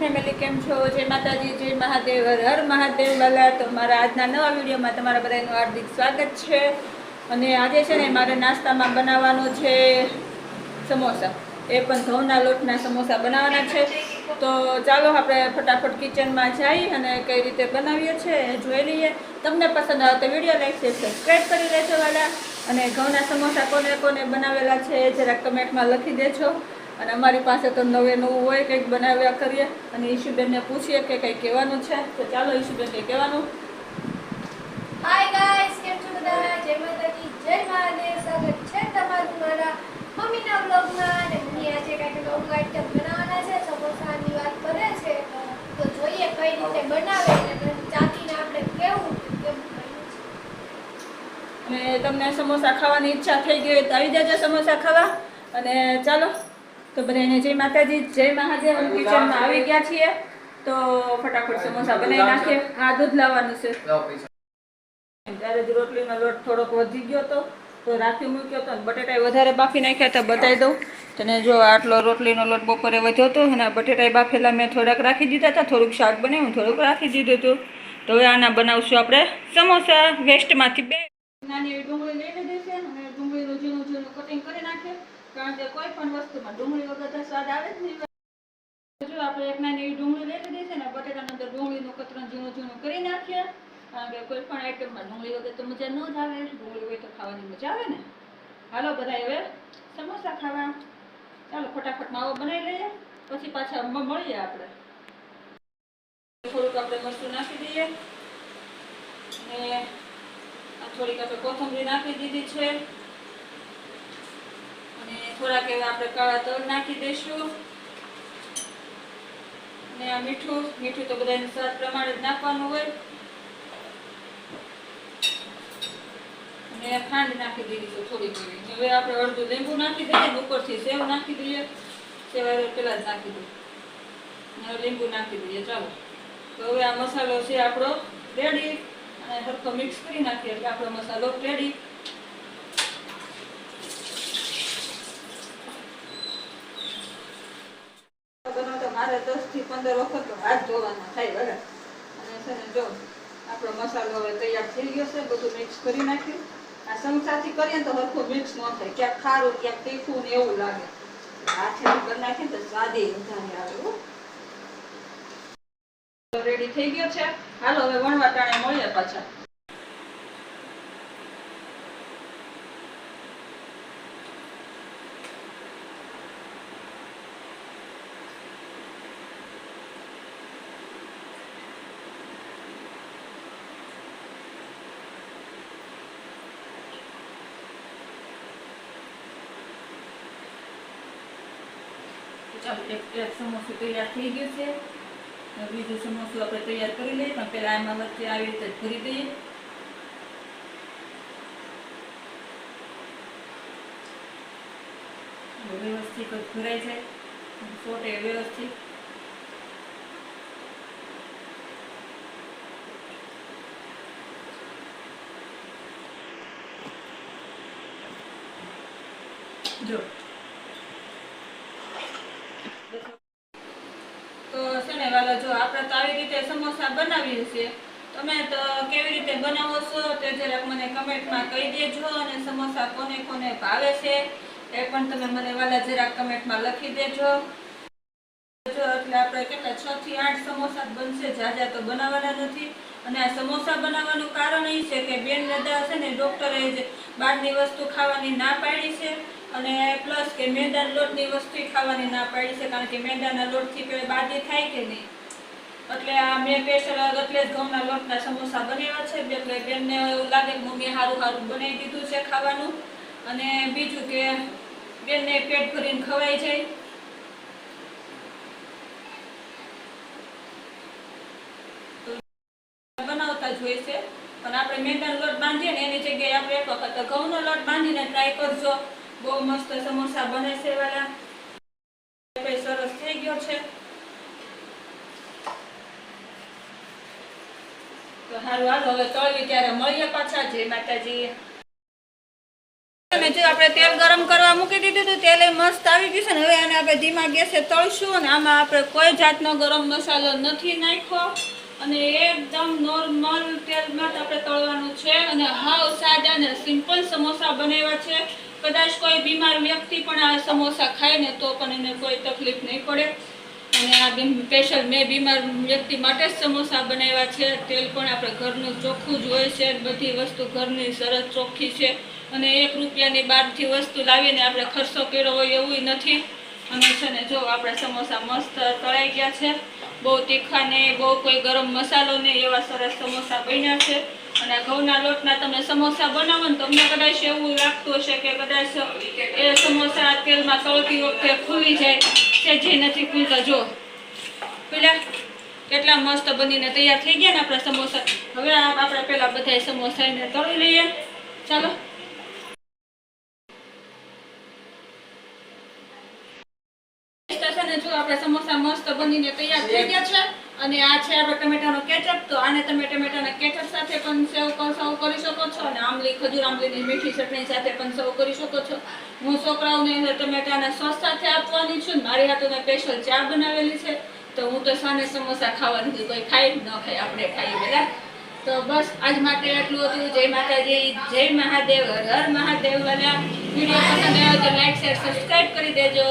Family કેમ છો? જય માતાજી, જય મહાદેવ, હર હર મહાદેવ વાલા. તો મારા આજના નવા વિડીયોમાં તમારા બધાનું હાર્દિક સ્વાગત છે. અને આજે છે ને મારે નાસ્તામાં બનાવવાનો છે સમોસા. એ પણ ઘઉંના લોટના સમોસા બનાવવાના છે. તો ચાલો આપણે ફટાફટ કિચનમાં જઈ અને કઈ રીતે બનાવીએ છીએ એ જોઈ લઈએ. તમને પસંદ આવે તો વિડીયો લાઈક છે, સબસ્ક્રાઈબ કરી લેજો વાલા. અને ઘઉંના સમોસા કોને કોને બનાવેલા છે એ જરાક કમેન્ટમાં લખી દેજો. અને અમારી પાસે તો નવે નવું હોય કંઈક બનાવ્યા કરીએ. અને ઈશુબેનને પૂછીએ કે કંઈ કહેવાનું છે. તો ચાલો ઈશુબેન કંઈ કહેવાનું. હાય ગાઈસ, કેમ છો બધા? જય માતાજી, જય મહાદેવ. સ્વાગત છે તમારું મારા મમ્મીના બ્લોગમાં. અને મમ્મી આજે કંઈક નવું આઈટમ બનાવવાના છે. સમોસાની વાત કરે છે તો જોઈએ કઈ રીતે બનાવે અને ચાખીને આપણે કેવું બન્યું છે. અને તમને સમોસા ખાવાની ઈચ્છા થઈ ગઈ હોય તો આવી જજો સમોસા ખાવા. અને ચાલો તો બધાને જય માતાજી, જય મહાદેવ. કિચનમાં આવી ગયા છીએ તો ફટાફટ સમોસા બનાવી નાખીએ. આ દૂધ લાવવાનું છે. ત્યારે જ રોટલીનો લોટ થોડોક વધી ગયો તો રાખી મૂક્યો હતો. બટેટા વધારે બાફી નાખ્યા હતા, બતાવી દઉં તને. જો આટલો રોટલીનો લોટ બપોરે વધ્યો હતો અને બટેટા બાફેલા મેં થોડાક રાખી દીધા હતા. થોડુંક શાક બનાવ્યું, થોડુંક રાખી દીધું હતું. તો હવે આના બનાવશું આપણે સમોસા. વેસ્ટમાંથી બે નાની એવી ડુંગળી લઈ લીધી છે અને ડુંગળીનું ઝીણું ઝીણું કટિંગ કરી નાખીએ. કારણ કે કોઈ પણ વસ્તુમાં ડુંગળી વગર તો સ્વાદ આવે જ નહીં. જો આપણે એક નાની એવી ડુંગળી લઈ લીધી છે ને બટેટાનું અંદર ડુંગળીનું કતરણ ઝીણું ઝીણું કરી નાખીએ. કારણ કે કોઈ પણ આઈટમમાં ડુંગળી વગર તો મજા ન જ આવે. ડુંગળી હોય તો ખાવાની મજા આવે ને. હાલો બધા હવે સમોસા ખાવા. ચાલો ફટાફટ માવો બનાવી લઈએ, પછી પાછા મળીએ આપણે. થોડુંક આપણે મરચું નાખી દઈએ અને થોડીક આપણે કોથમરી નાખી દીધી છે. અને થોડાક એવા આપણે કાળા તલ નાખી દઈશું. અને આ મીઠું તો બધાને સ્વાદ પ્રમાણે જ નાખવાનું હોય. અને ખાંડ નાખી દીધી છે થોડીક એવી. હવે આપણે અડધું લીંબુ નાખી દઈએ, ઉપરથી સેવ નાખી દઈએ. સેવ પેલા જ નાખી દઈએ અને લીંબુ નાખી દઈએ. ચાલો તો હવે આ મસાલો છે આપણો રેડી. અને સરખો મિક્સ કરી નાખીએ એટલે આપણો મસાલો રેડી. મારે 10 થી 15 વખત તો હાથ ધોવાના થાય બરાબર. અને છે ને જો આપણો મસાલો હવે તૈયાર થઈ ગયો છે. બધું મિક્સ કરી નાખ્યું. આ ચમચાથી કરીએ ને તો સરખું મિક્સ ન થાય. ક્યાંક ખારું, ક્યાંક તીખું ને એવું લાગે. હાથેથી કરી નાખીએ તો સ્વાદ વધારે આવે. રેડી થઈ ગયો છે. હાલો હવે વણવા ટાણે મળીએ પાછા. ચાલો એક સમોસું તૈયાર થઈ ગયું છે. બીજું સમોસું આપણે તૈયાર કરી લઈએ. પણ પહેલા એમાં વચ્ચે આવી રીતે ભરી દઈએ. વ્યવસ્થિત જ ભરાઈ જાય. સોટે વ્યવસ્થિત. જો તો છે ને વાલા, જો આપણે તો આવી રીતે સમોસા બનાવીએ છીએ. તમે તો કેવી રીતે બનાવો છો તે જરાક મને કમેન્ટમાં કહી દેજો. અને સમોસા કોને કોને ભાવે છે એ પણ તમે મને વાલા જરાક કમેન્ટમાં લખી દેજો. એટલે આપણે કેટલા 6 થી 8 સમોસા બનશે. જાજા તો બનાવવાના નથી. અને આ સમોસા બનાવવાનું કારણ એ છે કે બેન દાદા છે ને ડોક્ટરે જ બહારની વસ્તુ ખાવાની ના પાડી છે. અને પ્લસ કે મેંદાના લોટની વસ્તુ ખાવાની ના પાડી છે. કારણ કે મેંદાના લોટથી પેલા બાદી થાય કે નહીં. એટલે આ મેં સ્પેશિયલ એટલે જ ઘઉંના લોટના સમોસા બનાવ્યા છે. એટલે બેનને એવું લાગે કે મમ્મીએ સારું બનાવી દીધું છે ખાવાનું. અને બીજું કે બેનને પેટ ભરીને ખવાઈ જાય. બનાવતા જ હોય છે. પણ આપણે મેંદાનો લોટ બાંધીએ ને એની જગ્યાએ આપણે એક વખત ઘઉંનો લોટ બાંધીને ટ્રાય કરજો. બહુ મસ્ત સમોસા બને છે વાલા. સરસ થઈ ગયો છે. તો સારું હાલો હવે તળવી ત્યારે મળીએ પાછા. જય માતાજી. તમે જે બધું આપણે તેલ ગરમ કરવા મૂકી દીધું હતું. તેલ એ મસ્ત આવી ગયું છે ને. હવે આને આપણે ધીમા ગેસે તળશું અને આમાં આપણે કોઈ જાતનો ગરમ મસાલો નથી નાખ્યો અને એકદમ નોર્મલ તેલમાં જ આપણે તળવાનું છે અને હાવ સાદા અને સિમ્પલ સમોસા બનાવ્યા છે. કદાચ કોઈ બીમાર વ્યક્તિ પણ આ સમોસા ખાય ને તો પણ એને કોઈ તકલીફ નહીં પડે. અને આ સ્પેશિયલ મેં બીમાર વ્યક્તિ માટે જ સમોસા બનાવ્યા છે. તેલ પણ આપણે ઘરનું ચોખ્ખું જ હોય છે. બધી વસ્તુ ઘરની સરસ ચોખ્ખી છે અને 1 રૂપિયાની બહારથી વસ્તુ લાવીને આપણે ખર્ચો કર્યો હોય એવું નથી. અને છે ને જો આપણા સમોસા મસ્ત તળાઈ ગયા છે. બહુ તીખા ને બહુ કોઈ ગરમ મસાલો ને એવા સરસ સમોસા બન્યા છે. અને ઘઉંના લોટના તમે સમોસા બનાવો ને તમને કદાચ એવું લાગતું હશે કે કદાચ એ સમોસા તેલમાં તળતી વખતે ખુલી જાય છે, જે નથી ખુલતા. જો પેલા કેટલા મસ્ત બનીને તૈયાર થઈ ગયા ને આપણા સમોસા. હવે આપણે પેલા બધા સમોસા એને તળી લઈએ. ચાલો જો આપણા સમોસા મસ્ત બનીને તૈયાર થઈ ગયા છે અને આ છે આપણે ટમેટાનો કેચઅપ. તો આને તમે ટમેટાના કેચઅપ સાથે પણ સર્વ કરી શકો છો અને આંબલી ખજૂર આંબલીની મીઠી ચટણી સાથે પણ સર્વ કરી શકો છો. હું છોકરાઓને ટમેટાના સોસ સાથે આપવાની છું. મારી હાથોને સ્પેશિયલ ચા બનાવેલી છે. તો હું તો સાને સમોસા ખાવાની કોઈ ખાય ન ખાય આપણે ખાઈએ બધા. તો બસ આજ માટે એટલું હતું. જય માતાજી, જય મહાદેવ, હર હર મહાદેવ. વિડીયો પસંદ આવ્યો તો લાઈક શેર સબસ્ક્રાઈબ કરી દેજો.